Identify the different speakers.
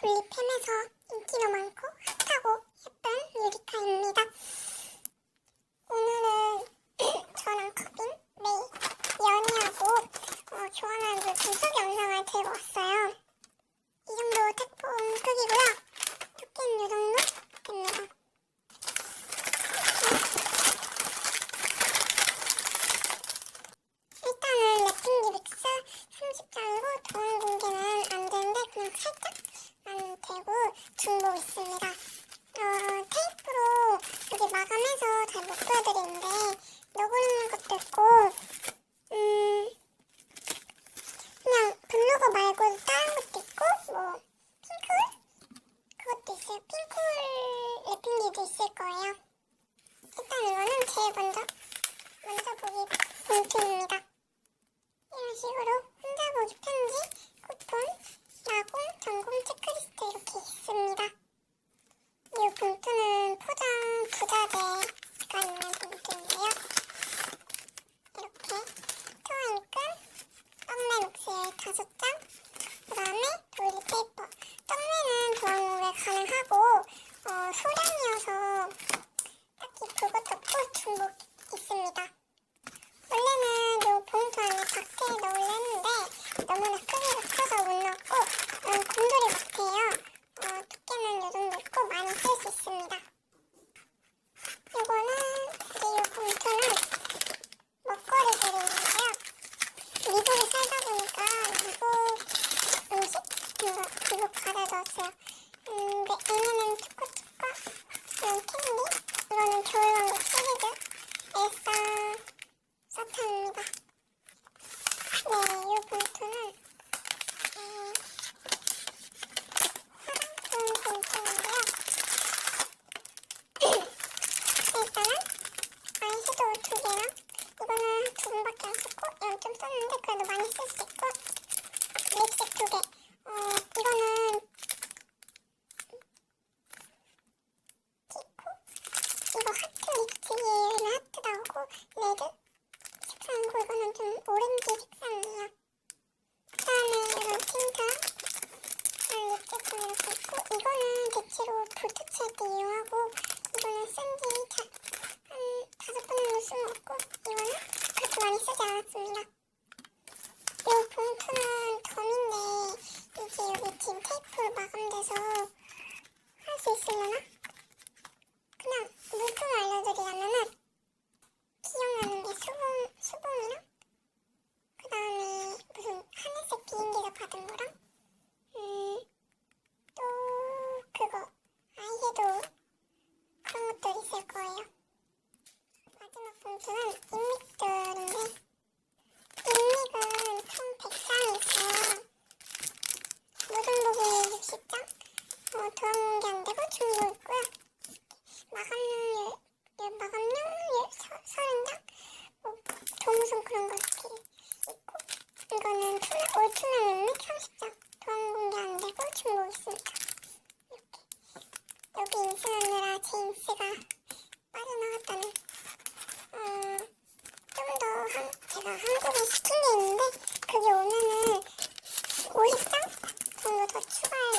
Speaker 1: 졸리팸에서 인기도 많고 핫하고 예쁜 유리카입니다. 오늘은 저랑 커빈, 메이, 연희하고 좋아하는 물품속 영상을 들고 왔어요. 이 정도 택폼 크기고요. 두께는 이 정도 됩니다. 일단은 랩핑기 믹스 30장이고 도안 공개는 안 되는데 그냥 살짝만 대고 준거 있습니다. 테이프로 여기 마감해서 잘 못 보여드리는데 너구리는 것도 있고 그냥 블로거 말고 다른 것도 있고 뭐 핑크? 그것도 있어요. 핑크 랩핑기도 있을 거예요. 일단 이거는 제일 먼저 보기 봉투입니다. 이런 식으로 혼자 보기 편지, 쿠폰, 야공, 전공 체크리스트 이렇게 있습니다. 이 봉투는 포장 부자재가 있는 봉투인데요. 이렇게 투어인끈, 떡메 녹슬 5장, 그 다음에 도일리페이퍼. 떡메는 도안공개 가능하고 소량이어서 딱히 그거 잡고 중복 있습니다. 원래는 이 봉투 안에 박스에 넣으려 했는데 너무나 크기가 커서 못 넣었고 곰돌이 같아요. 두께는 이 정도 있고 많이 쓸 수 있습니다. 이거는 이 봉투는 먹거리들인데요. 미국에 살다 보니까 미국 음식? 미국 과자 넣었어요. 얘네는 초코초코, 이런 캔디, 이거는 겨울왕국 시리즈, 엘사 사탕입니다. 네, 이 봉투는 화장품 봉투인데요. 일단은 아이섀도우 2개랑 이거는 2번밖에 안 썼고 이건 좀 썼는데 그래도 많이 쓸 수 있고 립스틱 2개. 이거는 티코? 이거 하트 립스틱이에요. 하트 나오고 레드 색상이고 이거는 좀 오렌지 색상이에요. 그 다음에 이런 틴트 립 제품 이렇게 있고 이거는 대체로 볼터치할 때 이용하고 이거는 쓴지 한 5번 정도 쓴 것 같고 이거는 그렇게 많이 쓰지 않았습니다. 이 봉투는 덤인데 이게 여기 지금 테이프로 마감돼서 할 수 있으려나? 그냥 물품을 알려드리자면은 기억나는 게 수봉이랑 그 다음에 무슨 하늘색 비행기가 받은 거랑 또 그거 아이섀도우 그런 것들이 있을 거예요. 마지막 봉투는 인믹들인데 인믹은 총 100장이 있어요. 모든 보기 60장, 도안공개 안 되고 중고 있고요. 마감용 30장, 도무송 그런 거 이렇게 있고 이거는 올투명 인믹 30장, 도안공개 안 되고 중고 있습니다. 이렇게 여기 인쇄하느라 제 인쇄가 빠져나갔다는 좀 더 제가 한국에 시킨 게 있는데 그게 오면은 50장 정도 더 추가해서